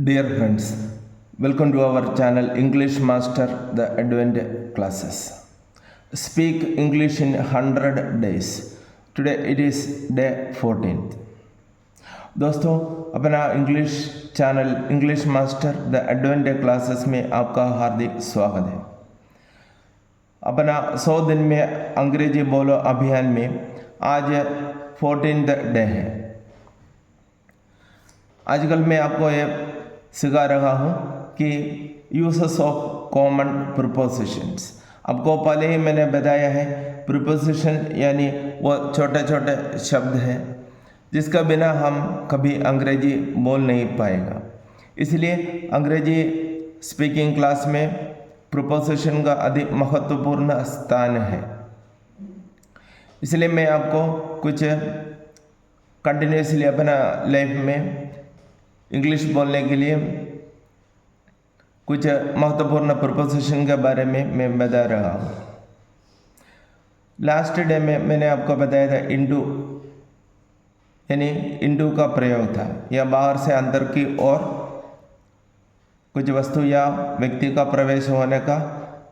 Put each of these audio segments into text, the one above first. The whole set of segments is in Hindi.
Dear friends, welcome to our channel English Master the Advent Classes. Speak English in 100 days. Today it is day 14th. दोस्तों अपना English channel English master the advent classes में आपका हार्दिक स्वागत है। अपना 100 दिन में अंग्रेजी बोलो अभियान में आज 14th डे है। आजकल मैं आपको ये सिखा रहा हूँ कि यूसेस ऑफ कॉमन प्रीपोजिशंस। आपको पहले ही मैंने बताया है प्रीपोजिशन यानी वो छोटे छोटे शब्द हैं जिसका बिना हम कभी अंग्रेजी बोल नहीं पाएगा। इसलिए अंग्रेजी स्पीकिंग क्लास में प्रीपोजिशन का अधिक महत्वपूर्ण स्थान है। इसलिए मैं आपको कुछ कंटिन्यूसली अपना लाइफ में इंग्लिश बोलने के लिए कुछ महत्वपूर्ण प्रीपोजिशन के बारे में मैं बता रहा हूँ। लास्ट डे में मैंने आपको बताया था इंटू यानी इंटू का प्रयोग था, या बाहर से अंदर की ओर कुछ वस्तु या व्यक्ति का प्रवेश होने का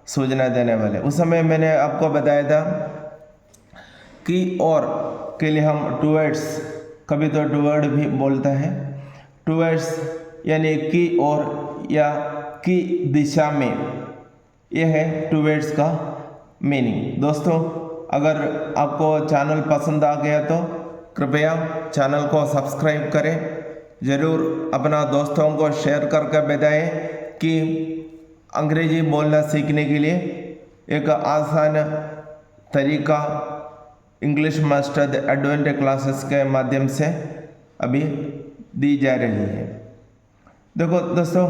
सूचना देने वाले। उस समय मैंने आपको बताया था कि और के लिए हम टूवर्ड्स, कभी तो टूवर्ड भी बोलता है। टूवर्ड्स यानी की ओर या की दिशा में, यह है टूवर्ड्स का मीनिंग। दोस्तों अगर आपको चैनल पसंद आ गया तो कृपया चैनल को सब्सक्राइब करें। ज़रूर अपना दोस्तों को शेयर करके बताएं कि अंग्रेजी बोलना सीखने के लिए एक आसान तरीका English master the advent classes के माध्यम से अभी दी जा रही है। देखो दोस्तों,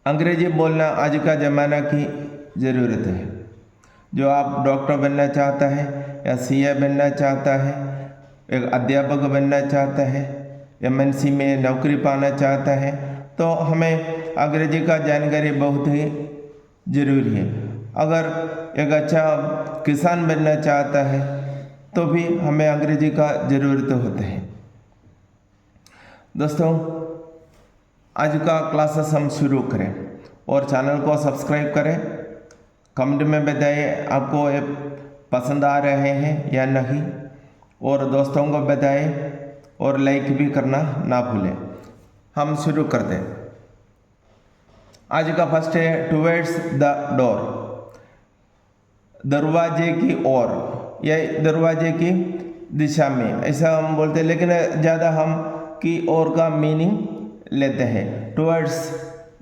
अंग्रेजी बोलना आज का ज़माना की ज़रूरत है। जो आप डॉक्टर बनना चाहता है या सीए बनना चाहता है, एक अध्यापक बनना चाहता है, एमएनसी में नौकरी पाना चाहता है, तो हमें अंग्रेजी का जानकारी बहुत ही ज़रूरी है। अगर एक अच्छा किसान बनना चाहता है तो भी हमें अंग्रेजी का ज़रूरत होता है। दोस्तों आज का क्लासेस हम शुरू करें और चैनल को सब्सक्राइब करें। कमेंट में बताइए आपको ये पसंद आ रहे हैं या नहीं, और दोस्तों को बताएं और लाइक भी करना ना भूलें। हम शुरू करते हैं। आज का फर्स्ट है टुवर्ड्स द डोर, दरवाजे की ओर या दरवाजे की दिशा में, ऐसा हम बोलते हैं, लेकिन ज़्यादा हम की ओर का मीनिंग लेते हैं। Towards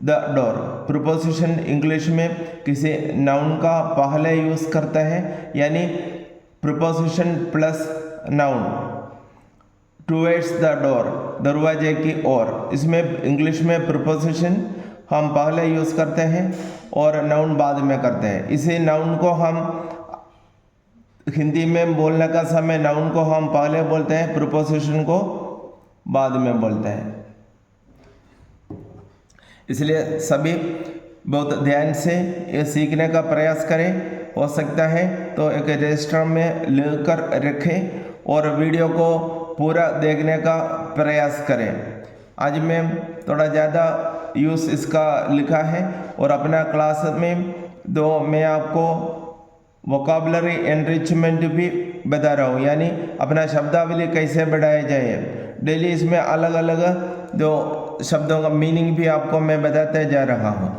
the door preposition English में किसी नाउन का पहले यूज़ करता है, यानी preposition plus noun. Towards the door दरवाजे की ओर, इसमें इंग्लिश में प्रीपोजिशन हम पहले यूज़ करते हैं और नाउन बाद में करते हैं। इसी नाउन को हम हिंदी में बोलने का समय नाउन को हम पहले बोलते हैं, प्रीपोजिशन को बाद में बोलते हैं। इसलिए सभी बहुत ध्यान से ये सीखने का प्रयास करें। हो सकता है तो एक रजिस्टर में लेकर रखें और वीडियो को पूरा देखने का प्रयास करें। आज मैं थोड़ा ज़्यादा यूज़ इसका लिखा है और अपना क्लास में तो मैं आपको वोकाबुलरी एनरिचमेंट भी बता रहा हूँ, यानी अपना शब्दावली कैसे बढ़ाया जाए। डेली इसमें अलग अलग जो शब्दों का मीनिंग भी आपको मैं बताते जा रहा हूँ।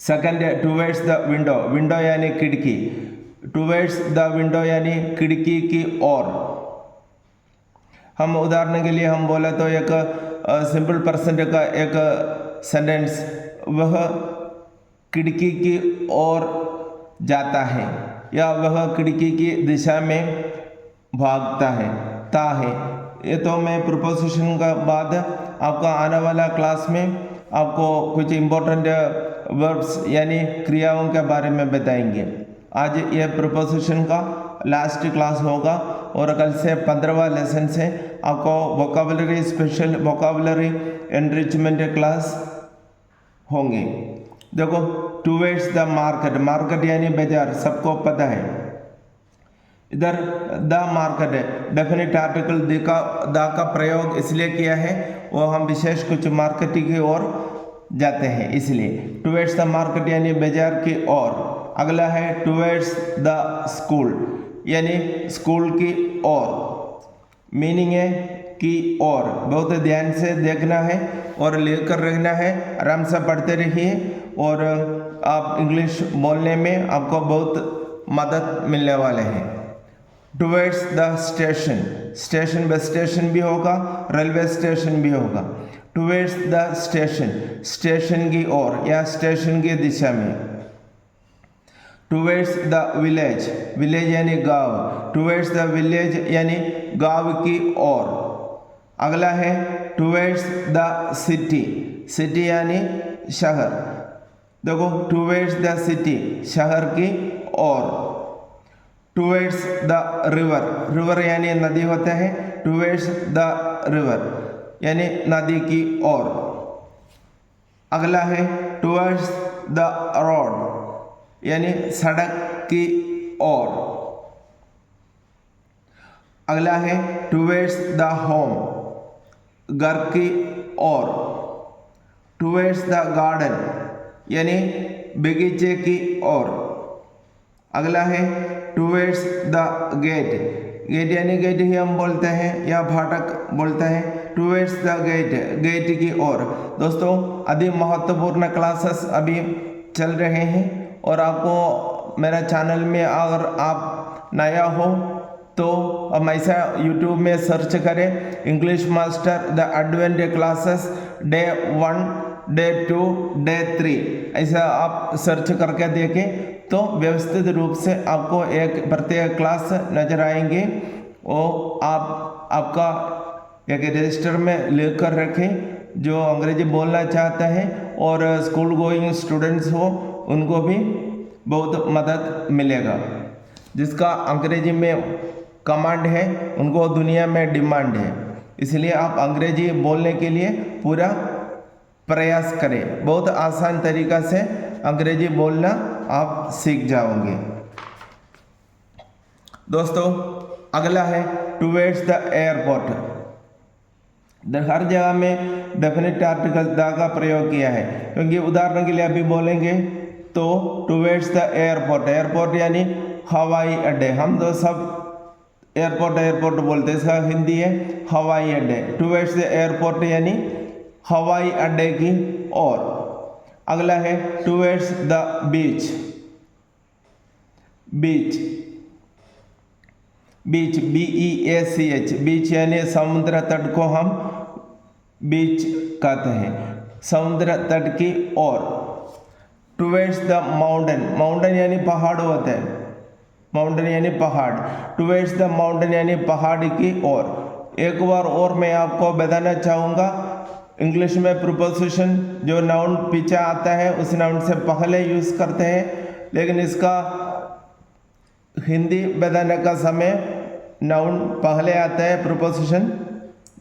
सेकंड है टुवर्ड्स द विंडो, विंडो यानी खिड़की। टुवर्ड्स द विंडो यानी खिड़की की ओर। हम उदाहरण के लिए हम बोले तो एक सिंपल पर्सन का एक सेंटेंस, वह खिड़की की ओर जाता है या वह खिड़की की दिशा में भागता है, ता है। ये तो मैं प्रीपोजिशन का बाद आपका आने वाला क्लास में आपको कुछ इम्पोर्टेंट वर्ब्स यानी क्रियाओं के बारे में बताएंगे। आज ये प्रीपोजिशन का लास्ट क्लास होगा और कल से 15वां लेसन से आपको vocabulary special vocabulary enrichment class होंगे। देखो टुवर्ड्स द मार्केट, मार्केट यानी बाजार, सबको पता है। इधर द मार्केट है, डेफिनेट आर्टिकल द का प्रयोग इसलिए किया है, वो हम विशेष कुछ मार्केटिंग की ओर जाते हैं इसलिए। टुवर्ड्स द मार्केट यानी बाजार की ओर। अगला है टुवर्ड्स द स्कूल यानी स्कूल की ओर। मीनिंग है की ओर। बहुत ध्यान से देखना है और लेकर रखना है, आराम से पढ़ते रहिए और आप इंग्लिश बोलने में आपको बहुत मदद मिलने वाले हैं। Towards the station, station bus station भी होगा, रेलवे स्टेशन भी होगा। टुवर्ड्स द स्टेशन, स्टेशन की ओर या स्टेशन की दिशा में। टुवर्ड्स द विलेज, विलेज यानी गांव, टुवर्ड्स द विलेज यानी गांव की ओर। अगला है टुवर्ड्स द सिटी, सिटी यानी शहर। देखो टुवर्ड्स द सिटी शहर की ओर। टुवर्ड्स द रिवर, रिवर यानी नदी होता है, टुवर्ड्स द रिवर यानी नदी की ओर। अगला है टुवर्ड्स द रोड यानी सड़क की ओर। अगला है टुवर्ड्स द होम, घर की ओर। टुवर्ड्स द गार्डन यानी बगीचे की ओर। अगला है टुवर्ड्स द गेट, गेट यानी गेट ही हम बोलते हैं या फाटक बोलते हैं, टुवर्ड्स द गेट, गेट की ओर। दोस्तों अभी महत्वपूर्ण क्लासेस अभी चल रहे हैं और आपको मेरा चैनल में अगर आप नया हो तो हमेशा यूट्यूब में सर्च करें English master the advance classes day 1 day 2 day 3, ऐसा आप सर्च करके देखें तो व्यवस्थित रूप से आपको एक प्रत्येक क्लास नजर आएंगे और आपका एक रजिस्टर में लेकर रखें। जो अंग्रेजी बोलना चाहता है और स्कूल गोइंग स्टूडेंट्स हो उनको भी बहुत मदद मिलेगा। जिसका अंग्रेजी में कमांड है उनको दुनिया में डिमांड है, इसलिए आप अंग्रेजी बोलने के लिए पूरा प्रयास करें। बहुत आसान तरीका से अंग्रेजी बोलना आप सीख जाओगे। दोस्तों अगला है टुवर्ड्स द एयरपोर्ट। हर जगह में डेफिनेट आर्टिकल द का प्रयोग किया है, क्योंकि उदाहरण के लिए अभी बोलेंगे तो टुवर्ड्स द एयरपोर्ट, एयरपोर्ट यानी हवाई अड्डे। हम तो सब एयरपोर्ट एयरपोर्ट बोलते हैं, इसका हिंदी है हवाई अड्डे। टुवर्ड्स द एयरपोर्ट यानी हवाई अड्डे की ओर। अगला है towards the beach, beach beach BEACH, बीच यानी समुद्र तट को हम बीच कहते हैं, समुद्र तट की ओर। टुवर्ड्स द माउंटेन, माउंटेन यानी पहाड़ होते हैं, माउंटेन यानी पहाड़। टुवर्ड्स द माउंटेन यानी पहाड़ की ओर। एक बार और मैं आपको बताना चाहूँगा, इंग्लिश में प्रीपोजिशन जो नाउन पीछे आता है उस नाउन से पहले यूज़ करते हैं, लेकिन इसका हिंदी बताने का समय नाउन पहले आता है, प्रीपोजिशन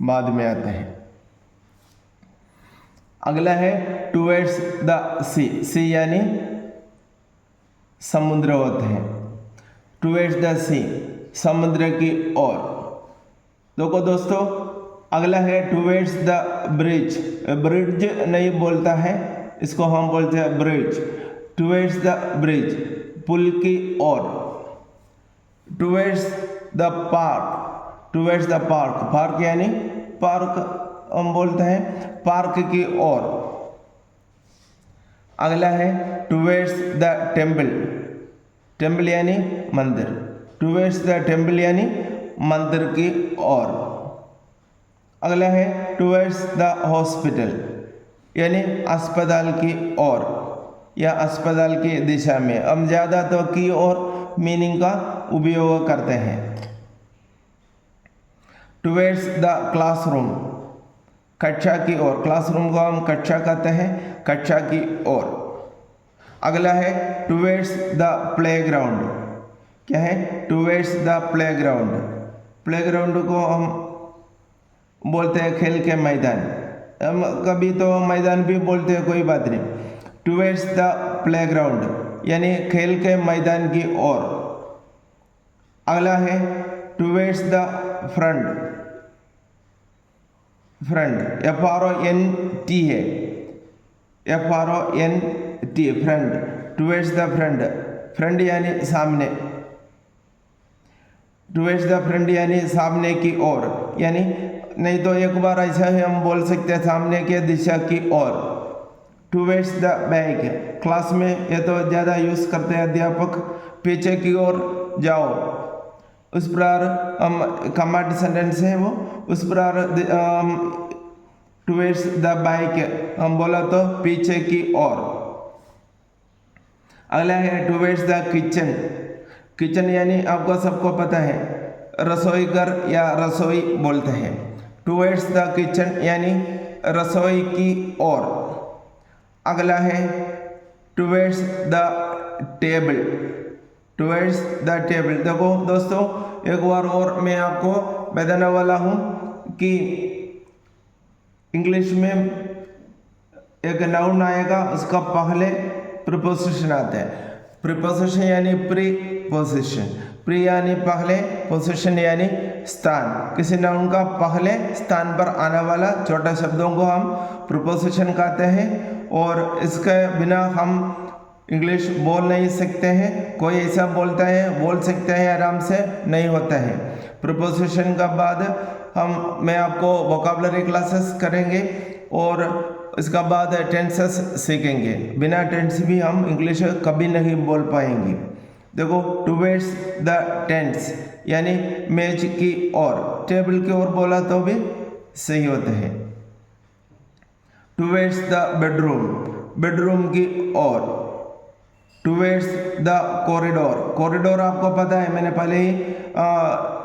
बाद में आते हैं। अगला है टुवर्ड्स द सी, सी यानी समुद्र होते हैं। टुवर्ड्स द सी समुद्र की ओर। देखो दोस्तों अगला है टुवर्ड्स द ब्रिज, ब्रिज नहीं बोलता है, इसको हम बोलते हैं ब्रिज। टुवर्ड्स द ब्रिज पुल की ओर। Towards the park, towards the park, park यानी पार्क हम बोलते हैं, पार्क की ओर। अगला है टुवर्ड्स द टेम्पल, टेम्पल यानी मंदिर। टुवर्ड्स द टेम्पल यानी मंदिर की ओर। अगला है टुवर्ड्स द हॉस्पिटल यानी अस्पताल की ओर या अस्पताल की दिशा में। हम ज़्यादा तो की ओर मीनिंग का उपयोग करते हैं। टुवर्ड्स द क्लासरूम, कक्षा की ओर, क्लासरूम को हम कक्षा कहते हैं, कक्षा की ओर। अगला है टुवर्ड्स द प्लेग्राउंड, क्या है टुवर्ड्स द प्लेग्राउंड। प्लेग्राउंड को हम बोलते हैं खेल के मैदान, हम कभी तो मैदान भी बोलते हैं, कोई बात नहीं। टुवर्ड्स द प्लेग्राउंड यानी खेल के मैदान की ओर। अगला है towards the front, front FRONT है, FRONT front, towards the front, front यानी सामने, टुवर्ड्स द फ्रंट यानी सामने की ओर, यानी नहीं तो एक बार ऐसा ही हम बोल सकते हैं सामने के दिशा की ओर। टुवर्ड्स द बैक, क्लास में ये तो ज़्यादा यूज़ करते हैं अध्यापक, पीछे की ओर जाओ, उस प्रकार हम कमांड सेंटेंस है वो, उस प्रकार टुवर्ड्स द बैक हम बोला तो पीछे की ओर। अगला है टुवर्ड्स द किचन, किचन यानी आपको सबको पता है रसोई घर या रसोई बोलते हैं। टुवर्ड्स द किचन यानी रसोई की ओर। अगला है towards the table, towards the table. देखो दोस्तों एक बार और मैं आपको बताने वाला हूँ कि इंग्लिश में एक नाउन आएगा, उसका पहले प्रीपोजिशन आता है। प्रीपोजिशन यानी प्रीपोजिशन, प्री यानी पहले, पोजिशन यानी स्थान, किसी नाउन का पहले स्थान पर आने वाला छोटा शब्दों को हम प्रीपोजिशन कहते हैं। और इसके बिना हम इंग्लिश बोल नहीं सकते हैं, कोई ऐसा बोलता है बोल सकते हैं आराम से, नहीं होता है। प्रीपोजिशन का बाद मैं आपको वोकैबुलरी क्लासेस करेंगे और इसका बाद टेंसेस सीखेंगे। बिना टेंस भी हम इंग्लिश कभी नहीं बोल पाएंगे। देखो टुवर्ड्स द टेंस यानी मेज की ओर, टेबल की ओर बोला तो भी सही होता है। टुवर्ड्स द बेडरूम, बेडरूम की ओर। टुवर्ड्स द कॉरिडोर, कॉरिडोर आपको पता है मैंने पहले ही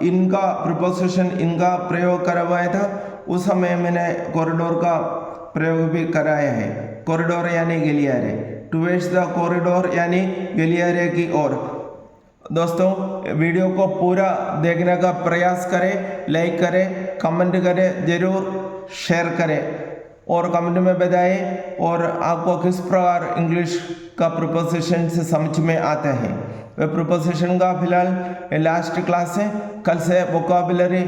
इनका प्रीपोजिशन, इनका प्रयोग करवाया था, उस समय मैंने कॉरिडोर का प्रयोग भी कराया है। कॉरिडोर यानी गलियारे, टुवर्ड्स द कॉरिडोर यानी गलियारे की ओर। दोस्तों वीडियो को पूरा देखने का प्रयास करें, लाइक करें, कमेंट करें, ज़रूर शेयर करें और कमेंट में बताएं और आपको किस प्रकार इंग्लिश का प्रीपोजिशन से समझ में आता है। वह प्रीपोजिशन का फिलहाल लास्ट क्लास है, कल से वोकैबुलरी,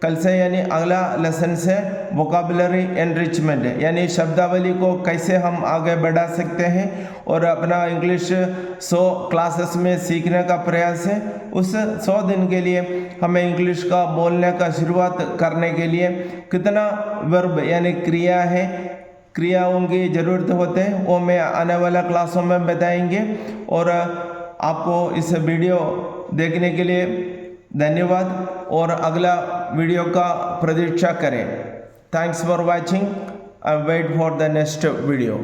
कल से यानी अगला लेसन से वोकैबुलरी एनरिचमेंट यानी शब्दावली को कैसे हम आगे बढ़ा सकते हैं और अपना इंग्लिश 100 क्लासेस में सीखने का प्रयास है। उस 100 दिन के लिए हमें इंग्लिश का बोलने का शुरुआत करने के लिए कितना वर्ब यानी क्रिया है, क्रियाओं की ज़रूरत होते हैं, वो मैं आने वाला क्लासों में बताएंगे। और आपको इस वीडियो देखने के लिए धन्यवाद और अगला वीडियो का प्रतीक्षा करें। Thanks for watching, I wait for the next video.